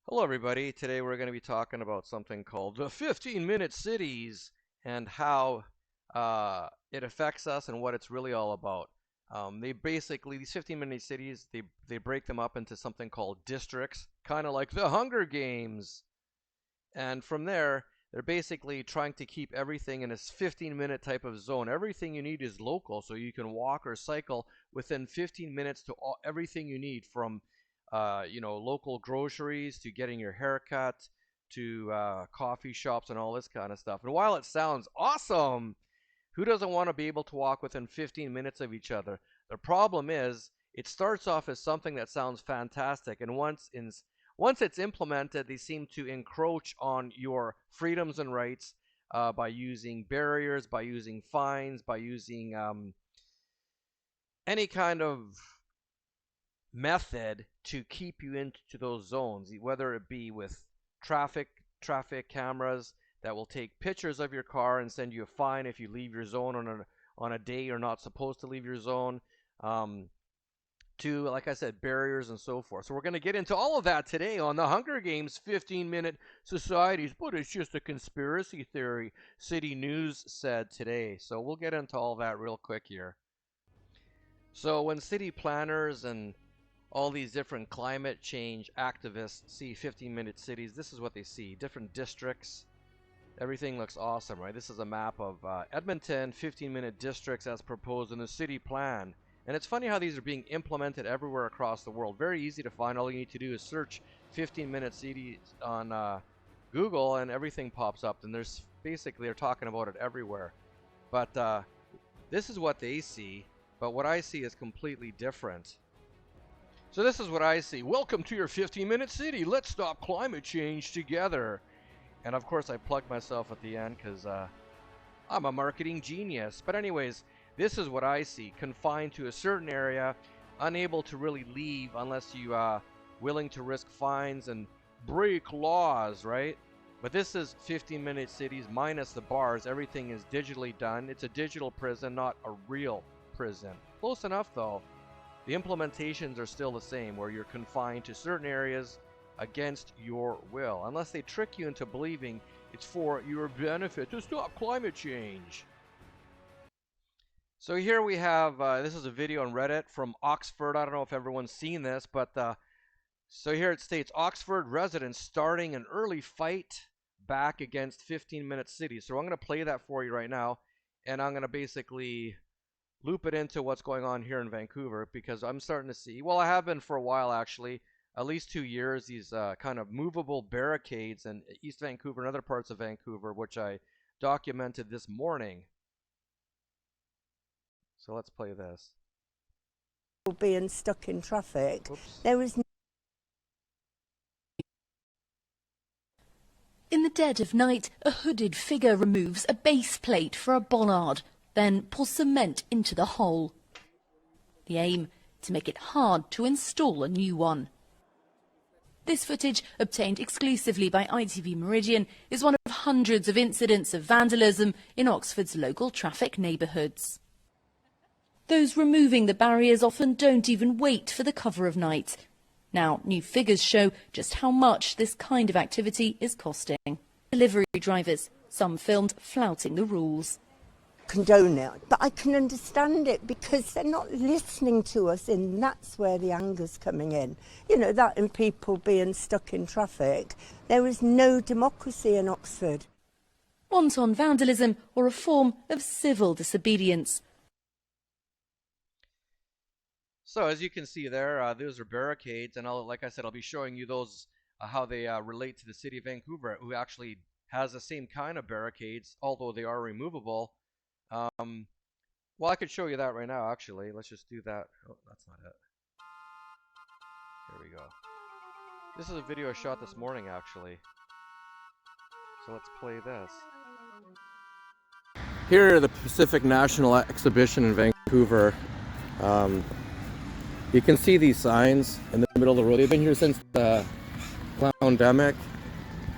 Hello, everybody. Today we're going to be talking about something called the 15-minute cities and how it affects us and what it's really all about. These 15-minute cities, they break them up into something called districts, kind of like the Hunger Games. And from there, they're basically trying to keep everything in a 15-minute type of zone. Everything you need is local, so you can walk or cycle within 15 minutes to everything you need from local groceries to getting your hair cut to coffee shops and all this kind of stuff. And while it sounds awesome, who doesn't want to be able to walk within 15 minutes of each other? The problem is, it starts off as something that sounds fantastic, and once it's implemented, they seem to encroach on your freedoms and rights by using barriers, by using fines, by using any kind of method to keep you into those zones, whether it be with traffic cameras that will take pictures of your car and send you a fine if you leave your zone on a day you're not supposed to leave your zone, to, like I said, barriers and so forth. So we're going to get into all of that today on the Hunger Games 15-minute societies, but it's just a conspiracy theory, City News said today. So we'll get into all that real quick here. So when city planners and all these different climate change activists see 15-minute cities, this is what they see. Different districts. Everything looks awesome, right? This is a map of Edmonton, 15-minute districts as proposed in the city plan. And it's funny how these are being implemented everywhere across the world. Very easy to find. All you need to do is search 15-minute cities on Google and everything pops up. And there's basically, they're talking about it everywhere. But this is what they see. But what I see is completely different. So this is what I see. Welcome to your 15-minute city. Let's stop climate change together. And of course I plugged myself at the end because I'm a marketing genius. But anyways, this is what I see. Confined to a certain area, unable to really leave unless you are willing to risk fines and break laws, right? But this is 15-minute cities minus the bars. Everything is digitally done. It's a digital prison, not a real prison. Close enough though. The implementations are still the same, where you're confined to certain areas against your will, unless they trick you into believing it's for your benefit to stop climate change. So here we have, this is a video on Reddit from Oxford. I don't know if everyone's seen this, but so here it states, Oxford residents starting an early fight back against 15-minute cities. So I'm going to play that for you right now, and I'm going to basically loop it into what's going on here in Vancouver, because I'm starting to see, well, I have been for a while actually, at least 2 years, these kind of movable barricades in East Vancouver and other parts of Vancouver, which I documented this morning. So let's play this. Being stuck in traffic. Oops. There was In the dead of night, a hooded figure removes a base plate for a bollard, then pours cement into the hole. The aim, to make it hard to install a new one. This footage, obtained exclusively by ITV Meridian, is one of hundreds of incidents of vandalism in Oxford's local traffic neighbourhoods. Those removing the barriers often don't even wait for the cover of night. Now, new figures show just how much this kind of activity is costing. Delivery drivers, some filmed flouting the rules. condone it, but I can understand it because they're not listening to us, and that's where the anger's coming in. You know, that and people being stuck in traffic. There is no democracy in Oxford. Wanton vandalism or a form of civil disobedience. So as you can see there, those are barricades, and like I said, I'll be showing you those, how they relate to the city of Vancouver, who actually has the same kind of barricades, although they are removable. Well, I could show you that right now, actually. Let's just do that. Oh, that's not it. Here we go. This is a video I shot this morning, actually. So let's play this. Here at the Pacific National Exhibition in Vancouver, you can see these signs in the middle of the road. They've been here since the pandemic,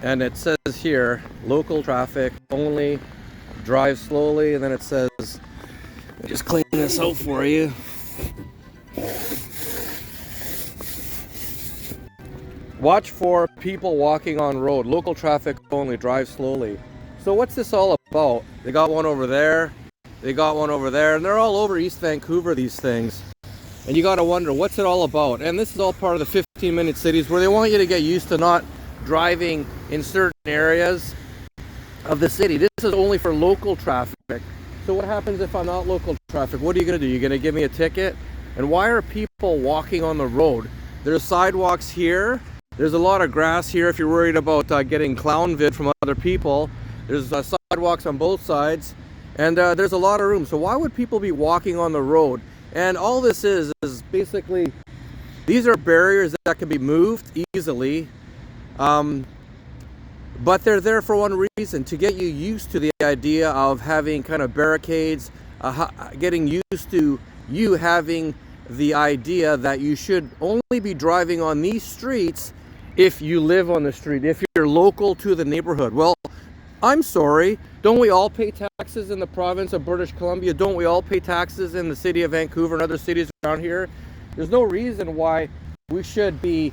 and it says here, local traffic only, drive slowly, and then it says, just clean this out for you. Watch for people walking on road. Local traffic only. Drive slowly. So what's this all about? They got one over there. They got one over there. And they're all over East Vancouver, these things. And you got to wonder, what's it all about? And this is all part of the 15-minute cities where they want you to get used to not driving in certain areas of the city. This is only for local traffic. So what happens if I'm not local traffic? What are you going to do? You're going to give me a ticket? And why are people walking on the road? There's sidewalks here. There's a lot of grass here if you're worried about getting clown vid from other people. There's sidewalks on both sides. And there's a lot of room. So why would people be walking on the road? And all this is basically, these are barriers that can be moved easily. But they're there for one reason, to get you used to the idea of having kind of barricades, getting used to you having the idea that you should only be driving on these streets if you live on the street, if you're local to the neighborhood. Well, I'm sorry, don't we all pay taxes in the province of British Columbia? Don't we all pay taxes in the city of Vancouver and other cities around here? There's no reason why we should be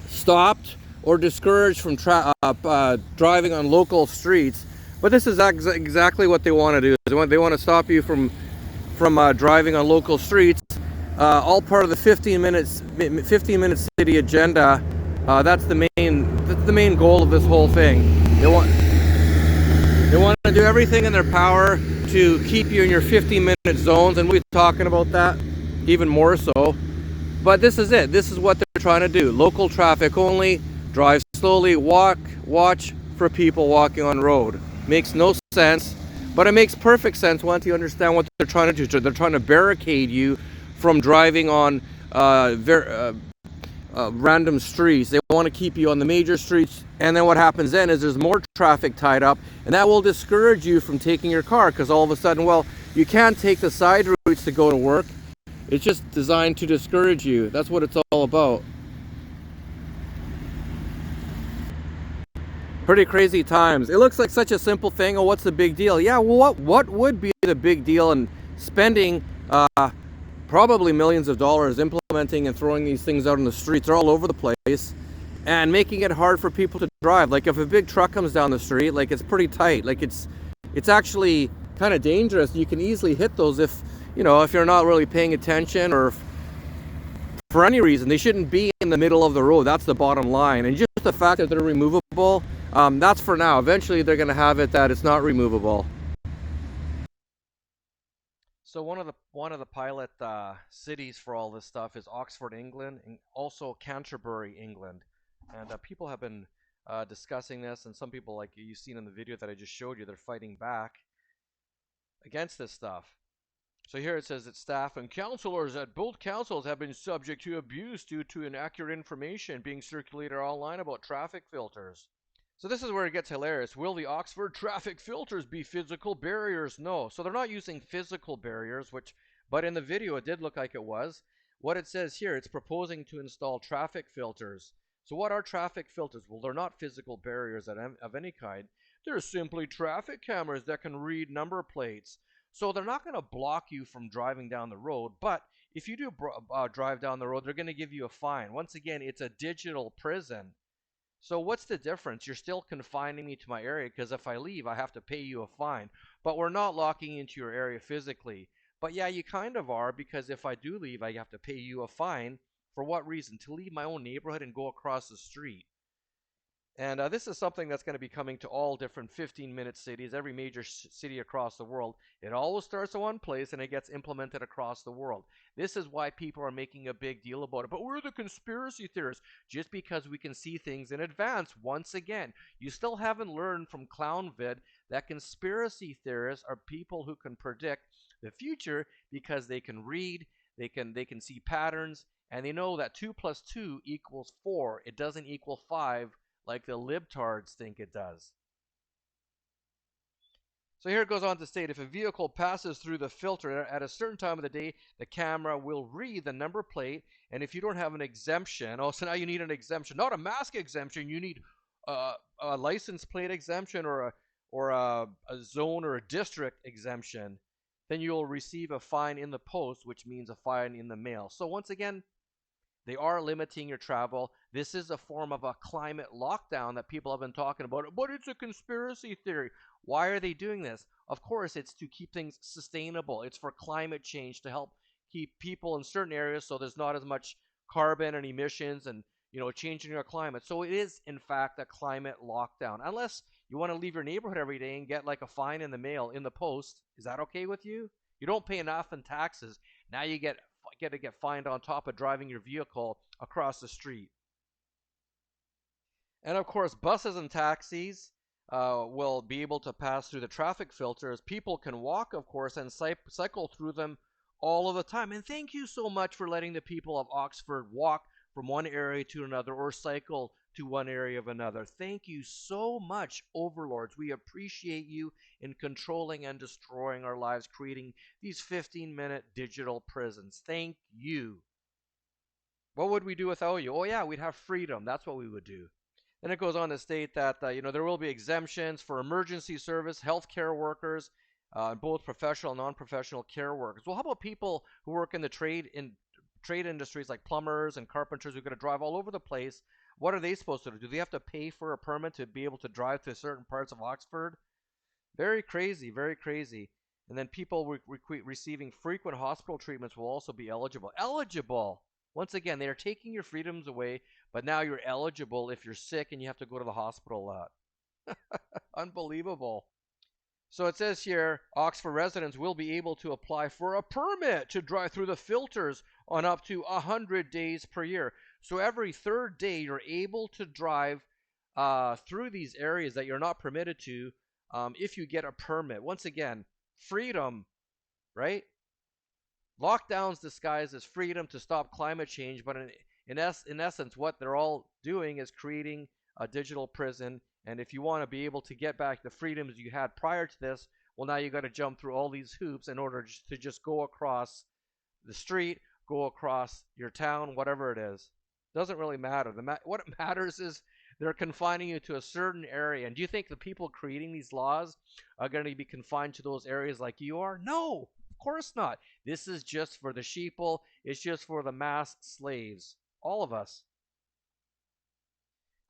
stopped or discouraged from driving on local streets. But this is exactly what they want to do. They want to stop you from driving on local streets. All part of the 15-minute city agenda. That's the main goal of this whole thing. They want to do everything in their power to keep you in your 15-minute zones, and we're talking about that even more so. But this is it. This is what they're trying to do. Local traffic only. Drive slowly. Watch for people walking on road. Makes no sense, but it makes perfect sense once you understand what they're trying to do. They're trying to barricade you from driving on random streets. They want to keep you on the major streets, and then what happens then is there's more traffic tied up, and that will discourage you from taking your car, because all of a sudden, well, you can't take the side routes to go to work. It's just designed to discourage you. That's what it's all about. Pretty crazy times. It looks like such a simple thing. Oh, what's the big deal? Yeah, well, what would be the big deal in spending probably millions of dollars implementing and throwing these things out in the streets? They're all over the place, and making it hard for people to drive. Like if a big truck comes down the street, like it's pretty tight. Like it's actually kind of dangerous. You can easily hit those if you're not really paying attention, or for any reason. They shouldn't be in the middle of the road. That's the bottom line. And just the fact that they're removable, that's for now. Eventually they're going to have it that it's not removable. So one of the pilot cities for all this stuff is Oxford, England, and also Canterbury, England. And people have been discussing this, and some people, like you've seen in the video that I just showed you, they're fighting back against this stuff. So here it says that staff and councillors at both councils have been subject to abuse due to inaccurate information being circulated online about traffic filters. So this is where it gets hilarious. Will the Oxford traffic filters be physical barriers? No. So they're not using physical barriers, but in the video it did look like it was. What it says here, it's proposing to install traffic filters. So what are traffic filters? Well, they're not physical barriers of any kind. They're simply traffic cameras that can read number plates. So they're not going to block you from driving down the road, but if you do drive down the road, they're going to give you a fine. Once again, it's a digital prison. So what's the difference? You're still confining me to my area, because if I leave, I have to pay you a fine. But we're not locking into your area physically. But yeah, you kind of are, because if I do leave, I have to pay you a fine. For what reason? To leave my own neighborhood and go across the street. And this is something that's going to be coming to all different 15-minute cities, every major city across the world. It always starts in one place and it gets implemented across the world. This is why people are making a big deal about it. But we're the conspiracy theorists. Just because we can see things in advance. Once again, you still haven't learned from Clownvid that conspiracy theorists are people who can predict the future because they can read, they can see patterns, and they know that 2 plus 2 equals 4. It doesn't equal 5. Like the libtards think it does. So here it goes on to state, if a vehicle passes through the filter at a certain time of the day, the camera will read the number plate, and if you don't have an exemption, so now you need an exemption, not a mask exemption, you need a license plate exemption or a zone or a district exemption, then you'll receive a fine in the post, which means a fine in the mail. So once again, They are limiting your travel. This is a form of a climate lockdown that people have been talking about, but it's a conspiracy theory. Why are they doing this? Of course, it's to keep things sustainable. It's for climate change, to help keep people in certain areas so there's not as much carbon and emissions and changing our climate. So it is in fact a climate lockdown. Unless you want to leave your neighborhood every day and get like a fine in the mail, in the post, is that okay with you? You don't pay enough in taxes. Now you get to get fined on top of driving your vehicle across the street. And of course, buses and taxis will be able to pass through the traffic filters. People can walk, of course, and cycle through them all of the time. And thank you so much for letting the people of Oxford walk from one area to another or cycle to one area of another. Thank you so much, overlords. We appreciate you in controlling and destroying our lives, creating these 15-minute digital prisons. Thank you. What would we do without you? Oh yeah, we'd have freedom. That's what we would do. Then it goes on to state that there will be exemptions for emergency service, healthcare workers, both professional and non-professional care workers. Well, how about people who work in the trade industries like plumbers and carpenters who got to drive all over the place? What are they supposed to do? Do they have to pay for a permit to be able to drive to certain parts of Oxford? Very crazy, very crazy. And then people receiving frequent hospital treatments will also be eligible. Eligible! Once again, they are taking your freedoms away, but now you're eligible if you're sick and you have to go to the hospital a lot. Unbelievable. So it says here, Oxford residents will be able to apply for a permit to drive through the filters on up to 100 days per year. So every third day, you're able to drive through these areas that you're not permitted to if you get a permit. Once again, freedom, right? Lockdowns disguised as freedom to stop climate change, but in essence, what they're all doing is creating a digital prison. And if you want to be able to get back the freedoms you had prior to this, well, now you got to jump through all these hoops in order to just go across the street, go across your town, whatever it is. Doesn't really matter. What matters is they're confining you to a certain area. And do you think the people creating these laws are going to be confined to those areas like you are? No, of course not. This is just for the sheeple. It's just for the mass slaves. All of us.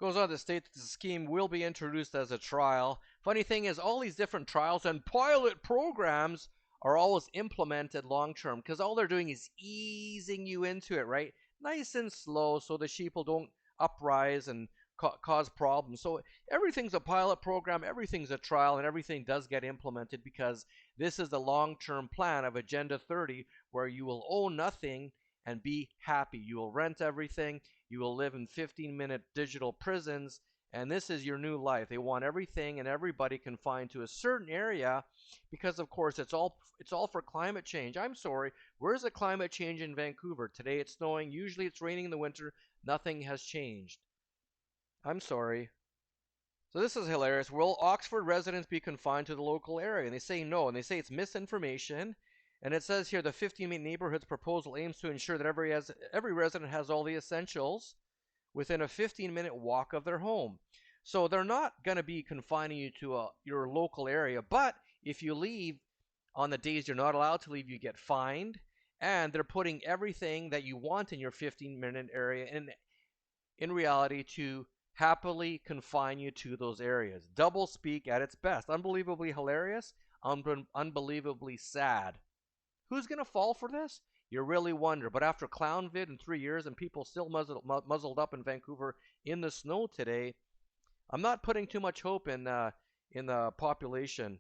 Goes on to state that the scheme will be introduced as a trial. Funny thing is, all these different trials and pilot programs are always implemented long term because all they're doing is easing you into it, right? Nice and slow so the sheeple don't uprise and cause problems. So everything's a pilot program, everything's a trial, and everything does get implemented because this is the long-term plan of Agenda 30 where you will own nothing and be happy. You will rent everything. You will live in 15-minute digital prisons, and this is your new life. They want everything and everybody confined to a certain area because, of course, it's all for climate change. I'm sorry. Where's the climate change in Vancouver? Today it's snowing. Usually it's raining in the winter. Nothing has changed. I'm sorry. So this is hilarious. Will Oxford residents be confined to the local area? And they say no, and they say it's misinformation. And it says here the 15-minute neighborhoods proposal aims to ensure that every resident has all the essentials within a 15-minute walk of their home. So they're not going to be confining you to your local area, but if you leave on the days you're not allowed to leave, you get fined, and they're putting everything that you want in your 15-minute area in reality to happily confine you to those areas. Double speak at its best. Unbelievably hilarious, unbelievably sad. Who's going to fall for this? You really wonder. But after Clownvid in 3 years and people still muzzled up in Vancouver in the snow today, I'm not putting too much hope in the population.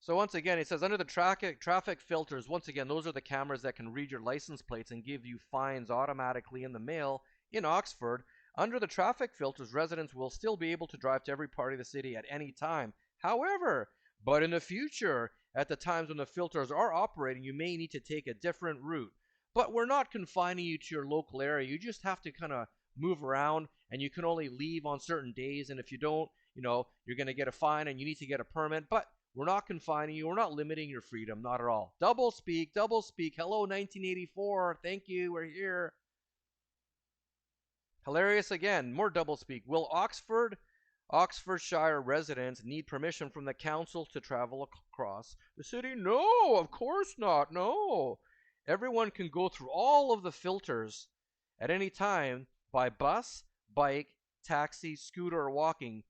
So once again, it says under the traffic filters, once again, those are the cameras that can read your license plates and give you fines automatically in the mail in Oxford. Under the traffic filters, residents will still be able to drive to every part of the city at any time. However, but in the future, at the times when the filters are operating, you may need to take a different route. But we're not confining you to your local area. You just have to kind of move around, and you can only leave on certain days. And if you don't, you're going to get a fine and you need to get a permit. But we're not confining you. We're not limiting your freedom. Not at all. Double speak, double speak. Hello, 1984. Thank you. We're here. Hilarious again. More double speak. Will Oxfordshire residents need permission from the council to travel across the city? No, of course not. No. Everyone can go through all of the filters at any time by bus, bike, taxi, scooter, or walking,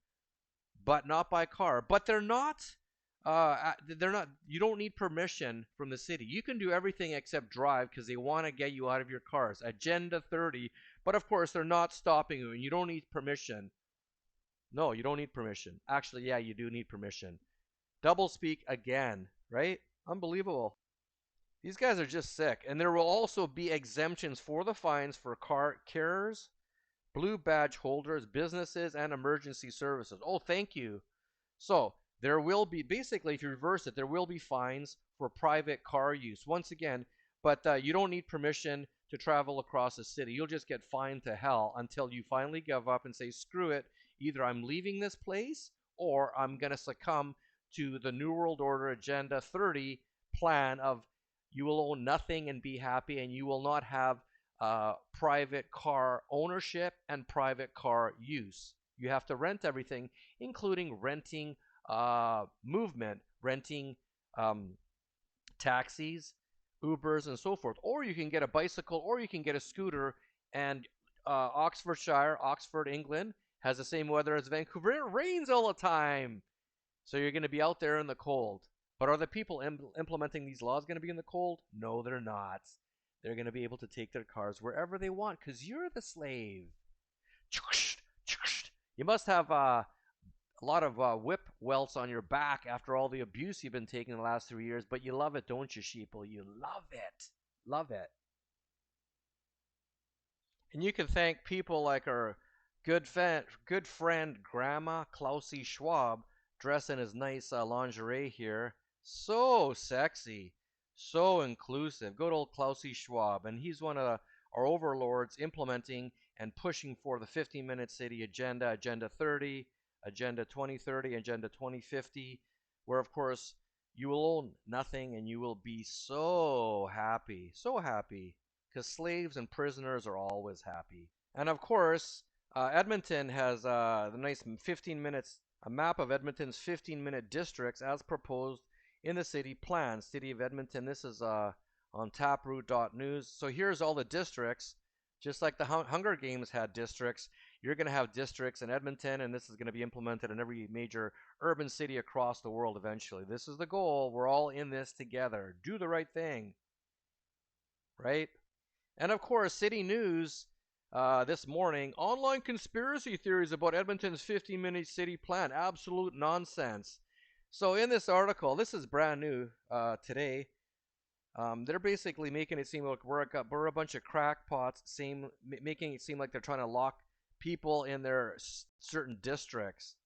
but not by car. But they're not. They're not. You don't need permission from the city. You can do everything except drive because they want to get you out of your cars. Agenda 30. But of course, they're not stopping you, and you don't need permission. No, you don't need permission. Actually, yeah, you do need permission. Double speak again, right? Unbelievable. These guys are just sick. And there will also be exemptions for the fines for car carriers, blue badge holders, businesses, and emergency services. Oh, thank you. So there will be, basically, if you reverse it, there will be fines for private car use. Once again, but you don't need permission to travel across the city. You'll just get fined to hell until you finally give up and say, screw it. Either I'm leaving this place or I'm going to succumb to the New World Order Agenda 30 plan of you will own nothing and be happy, and you will not have private car ownership and private car use. You have to rent everything, including renting movement, renting taxis, Ubers, and so forth. Or you can get a bicycle, or you can get a scooter. And Oxfordshire, Oxford, England, has the same weather as Vancouver. It rains all the time. So you're going to be out there in the cold. But are the people implementing these laws going to be in the cold? No, they're not. They're going to be able to take their cars wherever they want because you're the slave. You must have a lot of whip welts on your back after all the abuse you've been taking the last 3 years, but you love it, don't you, sheeple? You love it. Love it. And you can thank people like our good friend Grandma Klausy Schwab, dressed in his nice lingerie here. So sexy, so inclusive. Good old Klausy Schwab. And he's one of our overlords implementing and pushing for the 15-minute city agenda, Agenda 30, Agenda 2030, Agenda 2050, where, of course, you will own nothing and you will be so happy, because slaves and prisoners are always happy. And, of course, Edmonton has the nice 15 minutes, a map of Edmonton's 15-minute districts as proposed in the city plan. City of Edmonton, this is on taproot.news. So here's all the districts. Just like the Hunger Games had districts, you're going to have districts in Edmonton, and this is going to be implemented in every major urban city across the world eventually. This is the goal. We're all in this together. Do the right thing, right? And of course, City News this morning, online conspiracy theories about Edmonton's 15-minute city plan. Absolute nonsense. So in this article, this is brand new today. They're basically making it seem like we're a bunch of crackpots, making it seem like they're trying to lock people in their certain districts.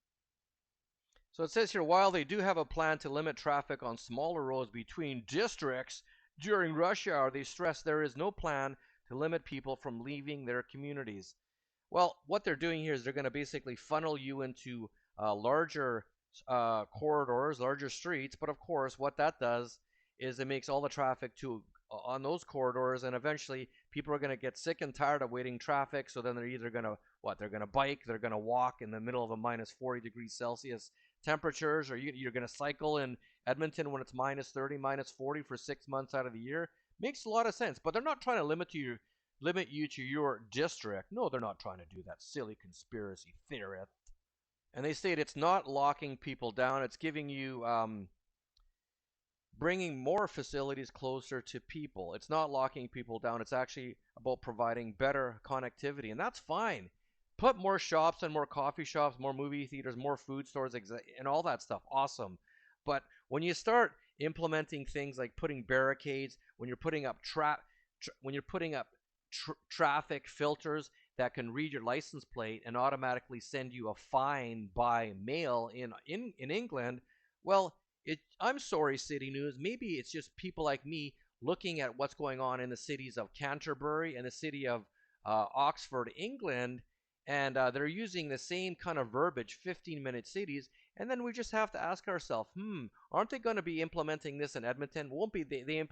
So it says here, while they do have a plan to limit traffic on smaller roads between districts during rush hour, they stress there is no plan to limit people from leaving their communities. Well, what they're doing here is they're going to basically funnel you into larger corridors, larger streets. But of course, what that does is it makes all the traffic on those corridors, and eventually people are going to get sick and tired of waiting traffic. So then they're either going to they're going to bike, they're going to walk in the middle of a minus 40 degrees Celsius temperatures, or you're going to cycle in Edmonton when it's minus 30, minus 40 for 6 months out of the year. Makes a lot of sense. But they're not trying to limit you to your district. No, they're not trying to do that. Silly conspiracy theorist. And they state it's not locking people down. It's giving you bringing more facilities closer to people. It's not locking people down. It's actually about providing better connectivity, and that's fine. Put more shops and more coffee shops, more movie theaters, more food stores, and all that stuff. Awesome. But when you start implementing things like putting barricades, when you're putting up traffic filters that can read your license plate and automatically send you a fine by mail in England, well, I'm sorry, City News. Maybe it's just people like me looking at what's going on in the cities of Canterbury and the city of Oxford, England, and they're using the same kind of verbiage, 15-minute cities, and then we just have to ask ourselves, aren't they going to be implementing this in Edmonton? Won't be they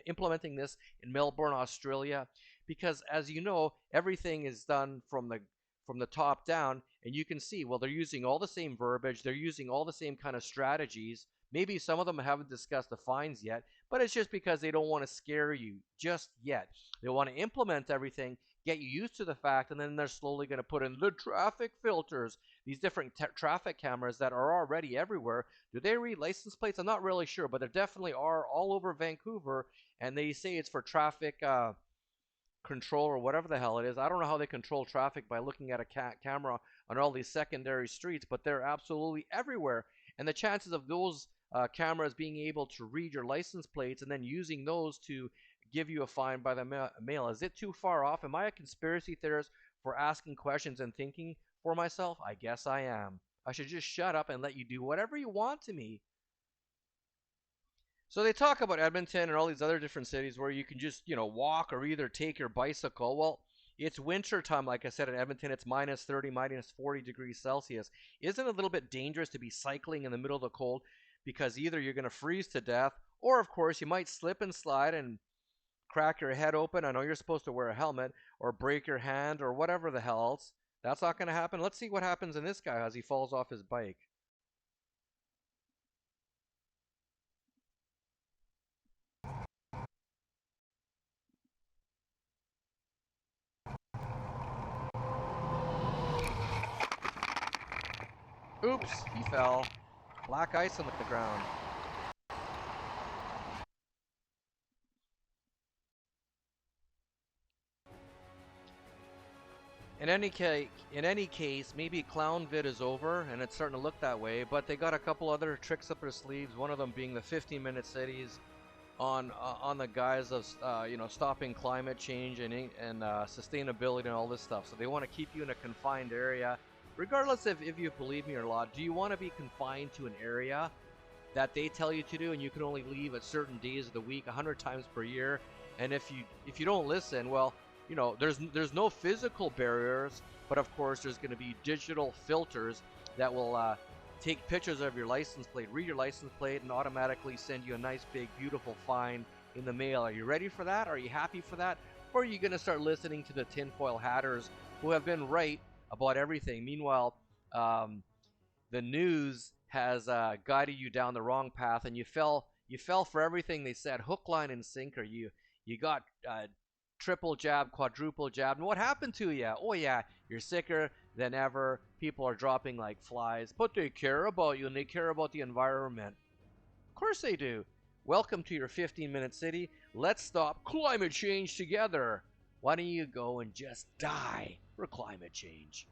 implementing this in Melbourne, Australia? Because as you know, everything is done from the top down, and you can see, well, they're using all the same verbiage, they're using all the same kind of strategies. Maybe some of them haven't discussed the fines yet, but it's just because they don't want to scare you just yet. They want to implement everything get you used to the fact, and then they're slowly going to put in the traffic filters, these different traffic cameras that are already everywhere. Do they read license plates? I'm not really sure, but there definitely are all over Vancouver, and they say it's for traffic control or whatever the hell it is. I don't know how they control traffic by looking at a camera on all these secondary streets, but they're absolutely everywhere. And the chances of those cameras being able to read your license plates and then using those to give you a fine by the mail, is it too far off? Am I a conspiracy theorist for asking questions and thinking for myself? I guess I am. I should just shut up and let you do whatever you want to me. So they talk about Edmonton and all these other different cities where you can just, walk or either take your bicycle. Well, it's winter time, like I said, in Edmonton. It's minus 30, minus 40 degrees Celsius. Isn't it a little bit dangerous to be cycling in the middle of the cold? Because either you're going to freeze to death, or, of course, you might slip and slide and crack your head open. I know you're supposed to wear a helmet, or break your hand, or whatever the hell else. That's not going to happen. Let's see what happens in this guy as he falls off his bike. Oops, he fell. Black ice on the ground. In any case, maybe Clownvid is over, and it's starting to look that way. But they got a couple other tricks up their sleeves. One of them being the 15-minute cities, on the guise of stopping climate change and sustainability and all this stuff. So they want to keep you in a confined area, regardless if you believe me or not. Do you want to be confined to an area that they tell you to do, and you can only leave at certain days of the week 100 times per year? And if you don't listen, well, there's no physical barriers, but of course there's going to be digital filters that will take pictures of your license plate, read your license plate, and automatically send you a nice big beautiful fine in the mail. Are you ready for that? Are you happy for that? Or are you going to start listening to the tinfoil hatters who have been right about everything? Meanwhile, the news has guided you down the wrong path, and you fell for everything they said, hook, line, and sinker. You got triple jab, quadruple jab, and what happened to you? Oh yeah, you're sicker than ever. People are dropping like flies, but they care about you and they care about the environment. Of course they do. Welcome to your 15-minute city. Let's stop climate change together. Why don't you go and just die for climate change?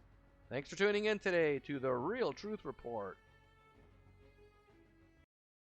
Thanks for tuning in today to the Real Truth Report.